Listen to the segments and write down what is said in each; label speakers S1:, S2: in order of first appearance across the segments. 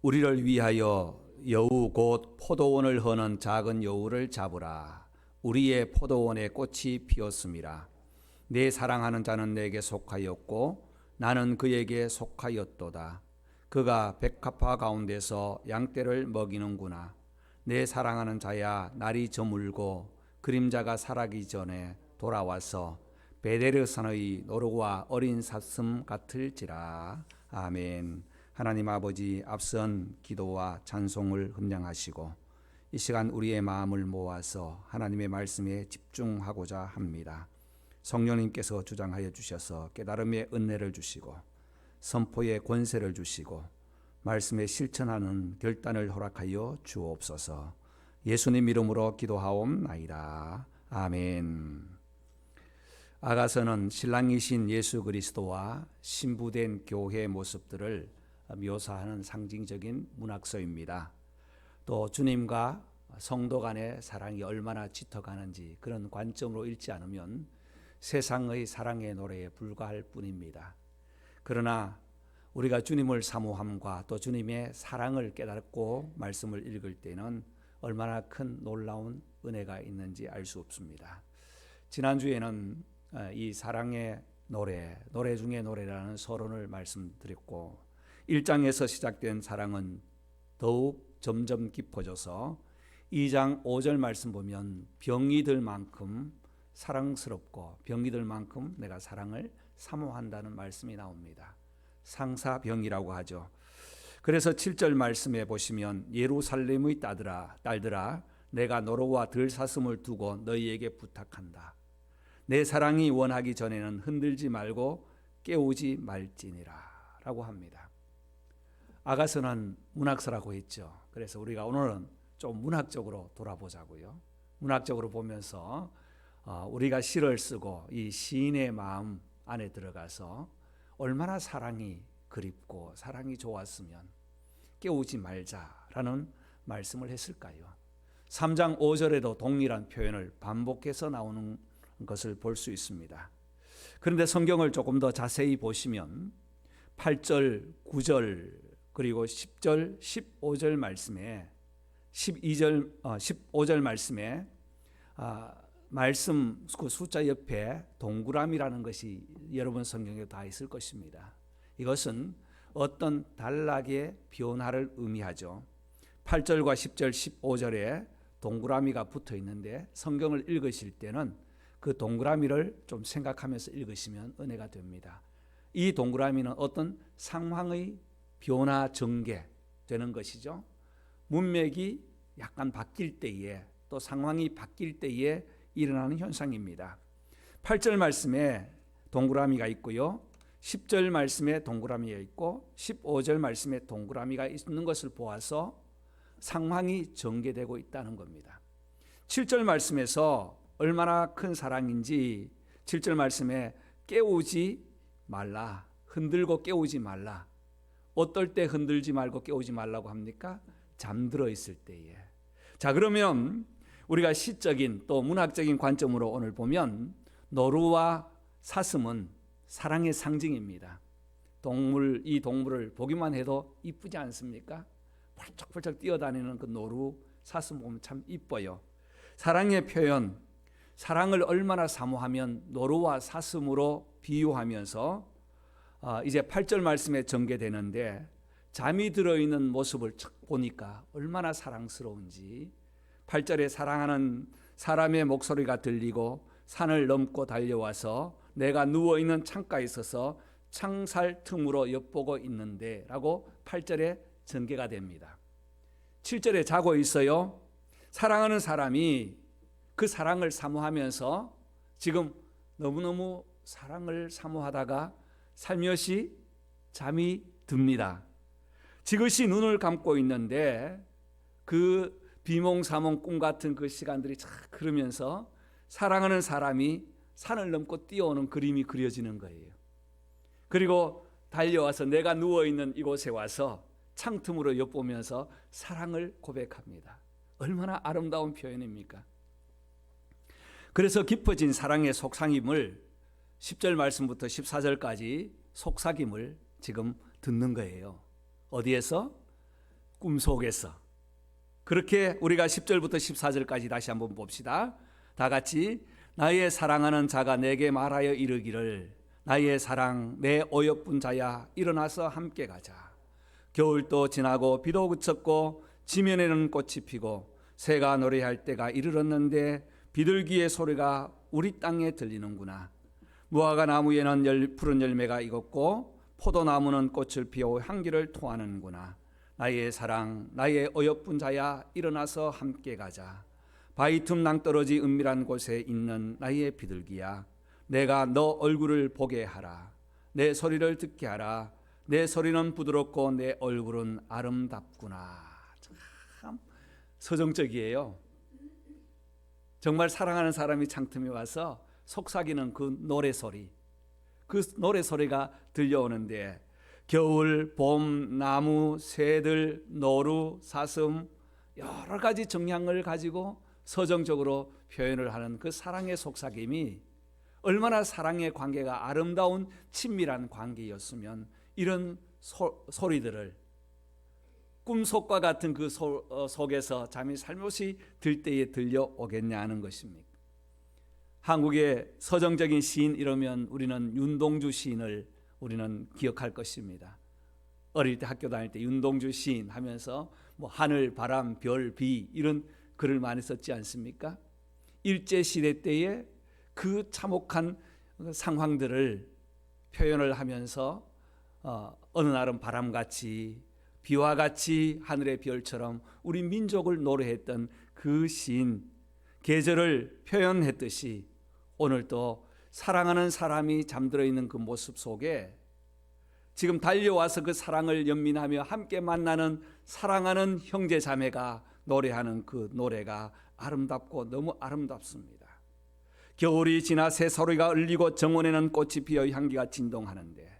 S1: 우리를 위하여 여우 곧 포도원을 허는 작은 여우를 잡으라. 우리의 포도원에 꽃이 피었음이라. 내 사랑하는 자는 내게 속하였고 나는 그에게 속하였도다. 그가 백합화 가운데서 양떼를 먹이는구나. 내 사랑하는 자야, 날이 저물고 그림자가 사라기 전에 돌아와서 베데르산의 노루와 어린 사슴 같을지라. 아멘. 하나님 아버지, 앞선 기도와 찬송을 흠량하시고 이 시간 우리의 마음을 모아서 하나님의 말씀에 집중하고자 합니다. 성령님께서 주장하여 주셔서 깨달음의 은혜를 주시고 선포의 권세를 주시고 말씀에 실천하는 결단을 허락하여 주옵소서. 예수님 이름으로 기도하옵나이다. 아멘. 아가서는 신랑이신 예수 그리스도와 신부된 교회의 모습들을 묘사하는 상징적인 문학서입니다. 또 주님과 성도 간의 사랑이 얼마나 짙어가는지 그런 관점으로 읽지 않으면 세상의 사랑의 노래에 불과할 뿐입니다. 그러나 우리가 주님을 사모함과 또 주님의 사랑을 깨닫고 말씀을 읽을 때는 얼마나 큰 놀라운 은혜가 있는지 알 수 없습니다. 지난주에는 이 사랑의 노래 중의 노래라는 서론을 말씀드렸고 1장에서 시작된 사랑은 더욱 점점 깊어져서 2장 5절 말씀 보면 병이 들 만큼 사랑스럽고 병이 들 만큼 내가 사랑을 사모한다는 말씀이 나옵니다. 상사병이라고 하죠. 그래서 7절 말씀에 보시면 예루살렘의 딸들아 내가 노루와 들사슴을 두고 너희에게 부탁한다. 내 사랑이 원하기 전에는 흔들지 말고 깨우지 말지니라 라고 합니다. 아가서는 문학서라고 했죠. 그래서 우리가 오늘은 좀 문학적으로 돌아보자고요. 문학적으로 보면서 우리가 시를 쓰고 이 시인의 마음 안에 들어가서 얼마나 사랑이 그립고 사랑이 좋았으면 깨우지 말자라는 말씀을 했을까요? 3장 5절에도 동일한 표현을 반복해서 나오는 것을 볼 수 있습니다. 그런데 성경을 조금 더 자세히 보시면 8절, 9절 그리고 10절, 15절 말씀에 15절 말씀에 말씀 그 숫자 옆에 동그라미라는 것이 여러분 성경에 다 있을 것입니다. 이것은 어떤 단락의 변화를 의미하죠. 8절과 10절, 15절에 동그라미가 붙어 있는데 성경을 읽으실 때는 그 동그라미를 좀 생각하면서 읽으시면 은혜가 됩니다. 이 동그라미는 어떤 상황의 변화 전개되는 것이죠. 문맥이 약간 바뀔 때에 또 상황이 바뀔 때에 일어나는 현상입니다. 8절 말씀에 동그라미가 있고요. 10절 말씀에 동그라미가 있고 15절 말씀에 동그라미가 있는 것을 보아서 상황이 전개되고 있다는 겁니다. 7절 말씀에서 얼마나 큰 사랑인지 7절 말씀에 깨우지 말라, 흔들고 깨우지 말라. 어떨 때 흔들지 말고 깨우지 말라고 합니까? 잠들어 있을 때에. 자, 그러면 우리가 시적인 또 문학적인 관점으로 오늘 보면 노루와 사슴은 사랑의 상징입니다. 이 동물을 보기만 해도 이쁘지 않습니까? 펄쩍펄쩍 뛰어다니는 그 노루, 사슴 보면 참 이뻐요. 사랑의 표현, 사랑을 얼마나 사모하면 노루와 사슴으로 비유하면서 이제 8절 말씀에 전개되는데 잠이 들어있는 모습을 보니까 얼마나 사랑스러운지 8절에 사랑하는 사람의 목소리가 들리고 산을 넘고 달려와서 내가 누워있는 창가에 있어서 창살 틈으로 엿보고 있는데 라고 8절에 전개가 됩니다. 7절에 자고 있어요. 사랑하는 사람이 그 사랑을 사모하면서 지금 너무너무 사랑을 사모하다가 살며시 잠이 듭니다. 지그시 눈을 감고 있는데 그 비몽사몽 꿈 같은 그 시간들이 쫙 흐르면서 사랑하는 사람이 산을 넘고 뛰어오는 그림이 그려지는 거예요. 그리고 달려와서 내가 누워있는 이곳에 와서 창틈으로 엿보면서 사랑을 고백합니다. 얼마나 아름다운 표현입니까? 그래서 깊어진 사랑의 속삭임을 10절 말씀부터 14절까지 속삭임을 지금 듣는 거예요. 어디에서? 꿈속에서. 그렇게 우리가 10절부터 14절까지 다시 한번 봅시다. 다 같이 나의 사랑하는 자가 내게 말하여 이르기를 나의 사랑 내 어여쁜 자야 일어나서 함께 가자. 겨울도 지나고 비도 그쳤고 지면에는 꽃이 피고 새가 노래할 때가 이르렀는데 비둘기의 소리가 우리 땅에 들리는구나. 무화과 나무에는 푸른 열매가 익었고 포도나무는 꽃을 피워 향기를 토하는구나. 나의 사랑 나의 어여쁜 자야 일어나서 함께 가자. 바위 틈 낭떠러지 은밀한 곳에 있는 나의 비둘기야 내가 너 얼굴을 보게 하라. 내 소리를 듣게 하라. 내 소리는 부드럽고 내 얼굴은 아름답구나. 참 서정적이에요. 정말 사랑하는 사람이 창틈에 와서 속삭이는 그 노래소리, 그 노래소리가 들려오는데 겨울, 봄, 나무, 새들, 노루, 사슴 여러 가지 정향을 가지고 서정적으로 표현을 하는 그 사랑의 속삭임이 얼마나 사랑의 관계가 아름다운 친밀한 관계였으면 이런 소리들을 꿈속과 같은 그 속에서 잠이 살며시 들 때에 들려오겠냐 하는 것입니다. 한국의 서정적인 시인 이러면 우리는 윤동주 시인을 우리는 기억할 것입니다. 어릴 때 학교 다닐 때 윤동주 시인 하면서 뭐 하늘, 바람, 별, 비 이런 글을 많이 썼지 않습니까? 일제시대 때에 그 참혹한 상황들을 표현을 하면서 어느 날은 바람같이 비와 같이 하늘의 별처럼 우리 민족을 노래했던 그 시인, 계절을 표현했듯이 오늘도 사랑하는 사람이 잠들어 있는 그 모습 속에 지금 달려와서 그 사랑을 연민하며 함께 만나는 사랑하는 형제 자매가 노래하는 그 노래가 아름답고 너무 아름답습니다. 겨울이 지나 새소리가 울리고 정원에는 꽃이 피어 향기가 진동하는데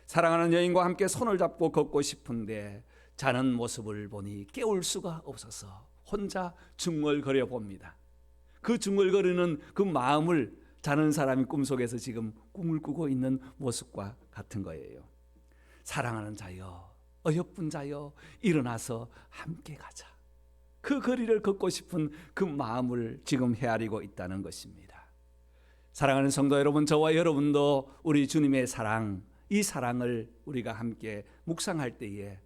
S1: 사랑하는 여인과 함께 손을 잡고 걷고 싶은데 자는 모습을 보니 깨울 수가 없어서 혼자 중얼거려 봅니다. 그 중얼거리는 그 마음을 자는 사람이 꿈속에서 지금 꿈을 꾸고 있는 모습과 같은 거예요. 사랑하는 자여, 어여쁜 자여, 일어나서 함께 가자. 그 거리를 걷고 싶은 그 마음을 지금 헤아리고 있다는 것입니다. 사랑하는 성도 여러분, 저와 여러분도 우리 주님의 사랑, 이 사랑을 우리가 함께 묵상할 때에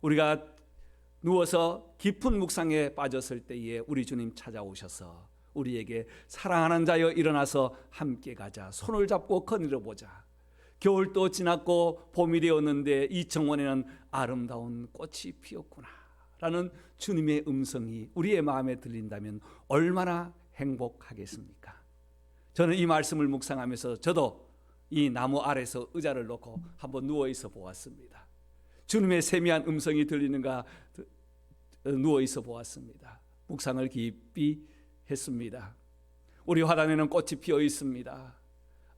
S1: 우리가 누워서 깊은 묵상에 빠졌을 때에 우리 주님 찾아오셔서 우리에게 사랑하는 자여 일어나서 함께 가자. 손을 잡고 거닐어 보자. 겨울도 지났고 봄이 되었는데 이 정원에는 아름다운 꽃이 피었구나 라는 주님의 음성이 우리의 마음에 들린다면 얼마나 행복하겠습니까? 저는 이 말씀을 묵상하면서 저도 이 나무 아래서 의자를 놓고 한번 누워 있어 보았습니다. 주님의 세미한 음성이 들리는가 누워 있어 보았습니다. 묵상을 깊이 했습니다. 우리 화단에는 꽃이 피어 있습니다.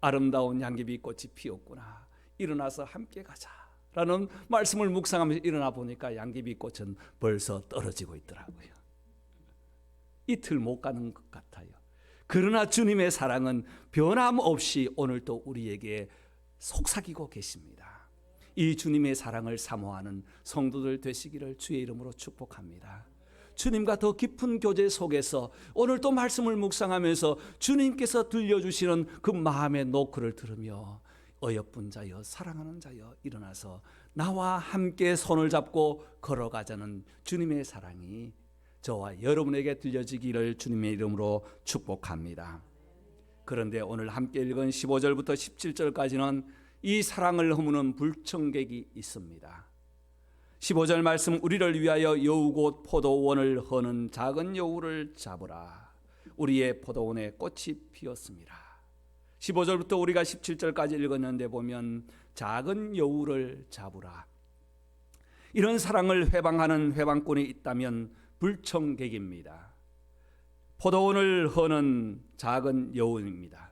S1: 아름다운 양귀비 꽃이 피었구나. 일어나서 함께 가자 라는 말씀을 묵상하면서 일어나 보니까 양귀비 꽃은 벌써 떨어지고 있더라고요. 이틀 못 가는 것 같아요. 그러나 주님의 사랑은 변함없이 오늘도 우리에게 속삭이고 계십니다. 이 주님의 사랑을 사모하는 성도들 되시기를 주의 이름으로 축복합니다. 주님과 더 깊은 교제 속에서 오늘 또 말씀을 묵상하면서 주님께서 들려주시는 그 마음의 노크를 들으며 어여쁜 자여, 사랑하는 자여, 일어나서 나와 함께 손을 잡고 걸어가자는 주님의 사랑이 저와 여러분에게 들려지기를 주님의 이름으로 축복합니다. 그런데 오늘 함께 읽은 15절부터 17절까지는 이 사랑을 허무는 불청객이 있습니다. 15절 말씀, 우리를 위하여 여우 곧 포도원을 허는 작은 여우를 잡으라. 우리의 포도원에 꽃이 피었습니다. 15절부터 우리가 17절까지 읽었는데 보면 작은 여우를 잡으라. 이런 사랑을 회방하는 회방꾼이 있다면 불청객입니다. 포도원을 허는 작은 여우입니다.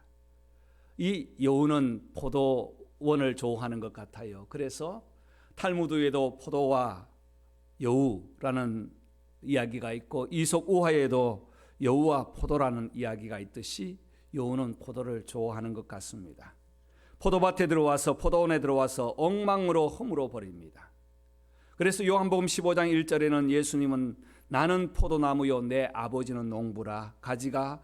S1: 이 여우는 포도원을 좋아하는 것 같아요. 그래서 탈무드에도 포도와 여우라는 이야기가 있고 이속 우화에도 여우와 포도라는 이야기가 있듯이 여우는 포도를 좋아하는 것 같습니다. 포도밭에 들어와서 포도원에 들어와서 엉망으로 허물어 버립니다. 그래서 요한복음 15장 1절에는 예수님은 나는 포도나무요 내 아버지는 농부라 가지가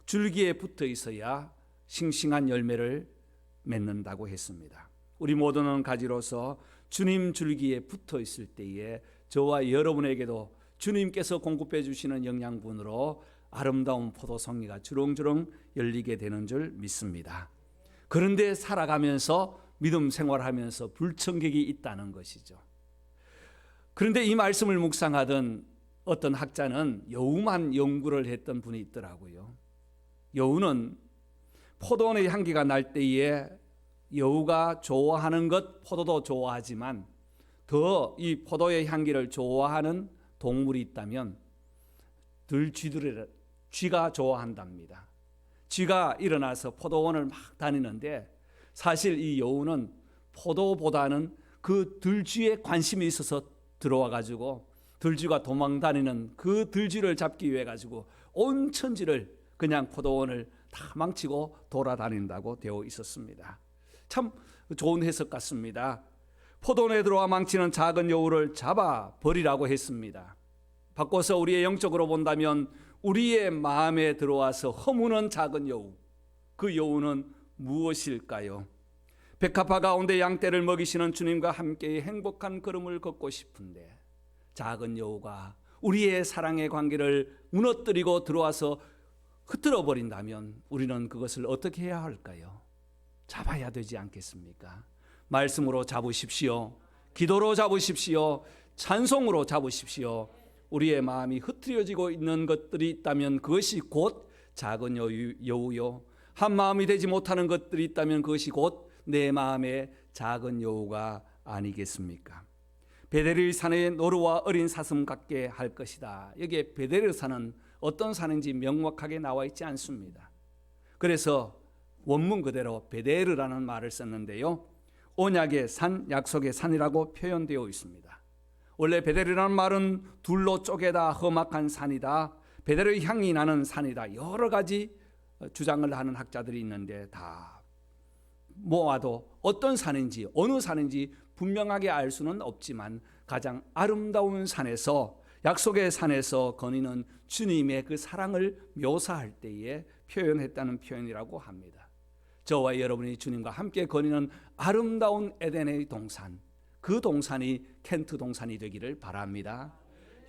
S1: 줄기에 붙어 있어야 싱싱한 열매를 맺는다고 했습니다. 우리 모두는 가지로서 주님 줄기에 붙어 있을 때에 저와 여러분에게도 주님께서 공급해 주시는 영양분으로 아름다운 포도송이가 주렁주렁 열리게 되는 줄 믿습니다. 그런데 살아가면서 믿음 생활하면서 불청객이 있다는 것이죠. 그런데 이 말씀을 묵상하던 어떤 학자는 여우만 연구를 했던 분이 있더라고요. 여우는 포도원의 향기가 날 때에 여우가 좋아하는 것 포도도 좋아하지만 더 이 포도의 향기를 좋아하는 동물이 있다면 쥐가 좋아한답니다. 쥐가 일어나서 포도원을 막 다니는데 사실 이 여우는 포도보다는 그 들쥐에 관심이 있어서 들어와 가지고 들쥐가 도망다니는 그 들쥐를 잡기 위해 가지고 온 천지를 그냥 포도원을 다 망치고 돌아다닌다고 되어 있었습니다. 참 좋은 해석 같습니다. 포도원에 들어와 망치는 작은 여우를 잡아 버리라고 했습니다. 바꿔서 우리의 영적으로 본다면 우리의 마음에 들어와서 허무는 작은 여우, 그 여우는 무엇일까요? 백합화 가운데 양떼를 먹이시는 주님과 함께 행복한 걸음을 걷고 싶은데 작은 여우가 우리의 사랑의 관계를 무너뜨리고 들어와서 흩뜨려 버린다면 우리는 그것을 어떻게 해야 할까요? 잡아야 되지 않겠습니까? 말씀으로 잡으십시오. 기도로 잡으십시오. 찬송으로 잡으십시오. 우리의 마음이 흐트러지고 있는 것들이 있다면 그것이 곧 작은 여우요. 한 마음이 되지 못하는 것들이 있다면 그것이 곧 내 마음의 작은 여우가 아니겠습니까? 베델의 산에 노루와 어린 사슴 같게 할 것이다. 여기에 베델의 산은 어떤 산인지 명확하게 나와 있지 않습니다. 그래서 원문 그대로 베델이라는 말을 썼는데요, 언약의 산, 약속의 산이라고 표현되어 있습니다. 원래 베델이라는 말은 둘로 쪼개다 험악한 산이다, 베델의 향이 나는 산이다, 여러 가지 주장을 하는 학자들이 있는데 다 모아도 어떤 산인지 어느 산인지 분명하게 알 수는 없지만 가장 아름다운 산에서, 약속의 산에서 거니는 주님의 그 사랑을 묘사할 때에 표현했다는 표현이라고 합니다. 저와 여러분이 주님과 함께 거니는 아름다운 에덴의 동산, 그 동산이 켄트 동산이 되기를 바랍니다.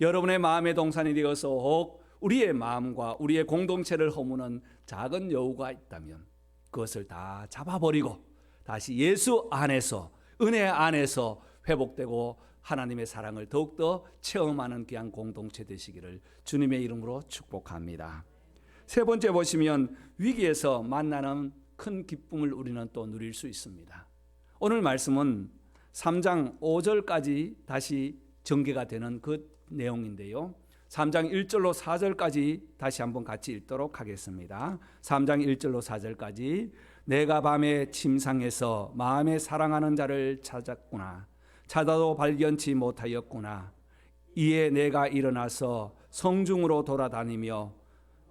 S1: 여러분의 마음의 동산이 되어서 혹 우리의 마음과 우리의 공동체를 허무는 작은 여우가 있다면 그것을 다 잡아버리고 다시 예수 안에서, 은혜 안에서 회복되고 하나님의 사랑을 더욱더 체험하는 귀한 공동체 되시기를 주님의 이름으로 축복합니다. 세 번째 보시면 위기에서 만나는 큰 기쁨을 우리는 또 누릴 수 있습니다. 오늘 말씀은 3장 5절까지 다시 전개가 되는 그 내용인데요, 3장 1절로 4절까지 다시 한번 같이 읽도록 하겠습니다. 3장 1절로 4절까지. 내가 밤에 침상에서 마음에 사랑하는 자를 찾았구나. 찾아도 발견치 못하였구나. 이에 내가 일어나서 성중으로 돌아다니며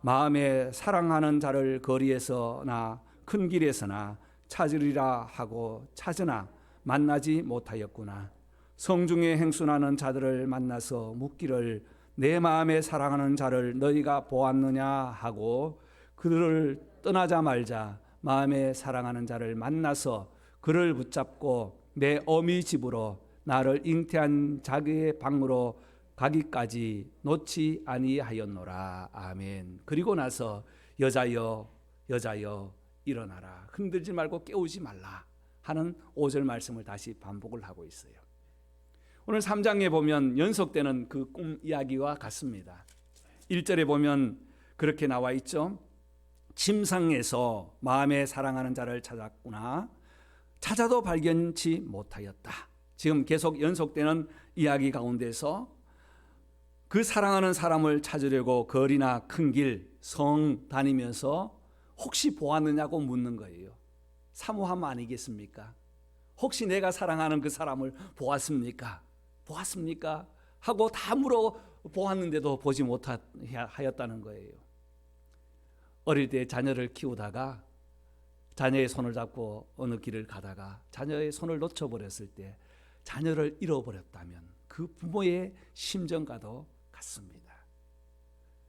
S1: 마음에 사랑하는 자를 거리에서나 큰 길에서나 찾으리라 하고 찾으나 만나지 못하였구나. 성중에 행순하는 자들을 만나서 묻기를 내 마음에 사랑하는 자를 너희가 보았느냐 하고 그들을 떠나자 말자 마음에 사랑하는 자를 만나서 그를 붙잡고 내 어미 집으로 나를 잉태한 자기의 방으로 가기까지 놓지 아니하였노라. 아멘. 그리고 나서 여자여 여자여 일어나라. 흔들지 말고 깨우지 말라 하는 5절 말씀을 다시 반복을 하고 있어요. 오늘 3장에 보면 연속되는 그 꿈 이야기와 같습니다. 1절에 보면 그렇게 나와 있죠. 침상에서 마음에 사랑하는 자를 찾았구나. 찾아도 발견치 못하였다. 지금 계속 연속되는 이야기 가운데서 그 사랑하는 사람을 찾으려고 거리나 큰 길, 성 다니면서 혹시 보았느냐고 묻는 거예요. 사모함 아니겠습니까? 혹시 내가 사랑하는 그 사람을 보았습니까? 보았습니까? 하고 다 물어보았는데도 보지 못하였다는 거예요. 어릴 때 자녀를 키우다가 자녀의 손을 잡고 어느 길을 가다가 자녀의 손을 놓쳐버렸을 때 자녀를 잃어버렸다면 그 부모의 심정과도 같습니다.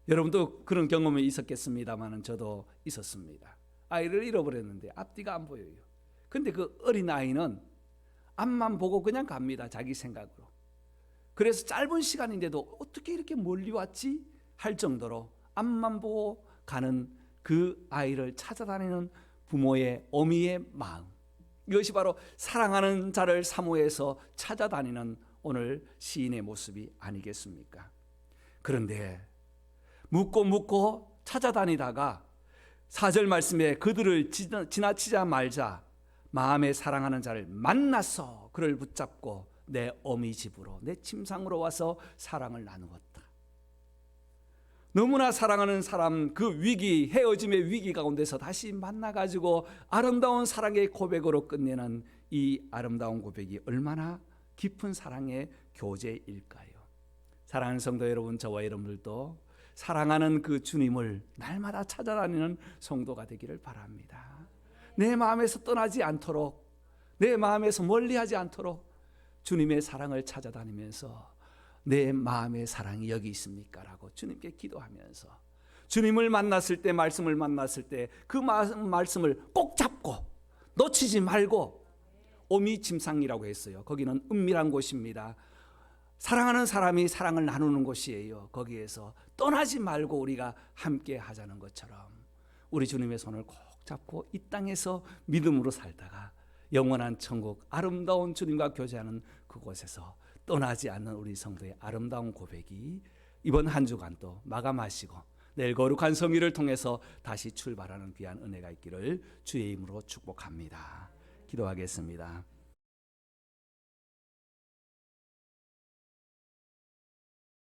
S1: 여러분도 그런 경험이 있었겠습니다만 저도 있었습니다. 아이를 잃어버렸는데 앞뒤가 안 보여요. 근데 그 어린 아이는 앞만 보고 그냥 갑니다. 자기 생각으로. 그래서 짧은 시간인데도 어떻게 이렇게 멀리 왔지? 할 정도로 앞만 보고 가는 그 아이를 찾아다니는 부모의 어미의 마음, 이것이 바로 사랑하는 자를 사모해서 찾아다니는 오늘 시인의 모습이 아니겠습니까? 그런데 묻고 찾아다니다가 4절 말씀에 그들을 지나치자 말자 마음에 사랑하는 자를 만나서 그를 붙잡고 내 어미 집으로 내 침상으로 와서 사랑을 나누었다. 너무나 사랑하는 사람, 그 위기, 헤어짐의 위기 가운데서 다시 만나가지고 아름다운 사랑의 고백으로 끝내는 이 아름다운 고백이 얼마나 깊은 사랑의 교제일까요? 사랑하는 성도 여러분, 저와 여러분들도 사랑하는 그 주님을 날마다 찾아다니는 성도가 되기를 바랍니다. 내 마음에서 떠나지 않도록, 내 마음에서 멀리하지 않도록 주님의 사랑을 찾아다니면서 내 마음의 사랑이 여기 있습니까? 라고 주님께 기도하면서 주님을 만났을 때, 말씀을 만났을 때 그 말씀을 꼭 잡고 놓치지 말고, 오미 침상이라고 했어요. 거기는 은밀한 곳입니다. 사랑하는 사람이 사랑을 나누는 곳이에요. 거기에서 떠나지 말고 우리가 함께 하자는 것처럼 우리 주님의 손을 꼭 잡고 이 땅에서 믿음으로 살다가 영원한 천국, 아름다운 주님과 교제하는 그곳에서 떠나지 않는 우리 성도의 아름다운 고백이 이번 한 주간 또 마감하시고 내일 거룩한 성일을 통해서 다시 출발하는 귀한 은혜가 있기를 주의 이름으로 축복합니다. 기도하겠습니다.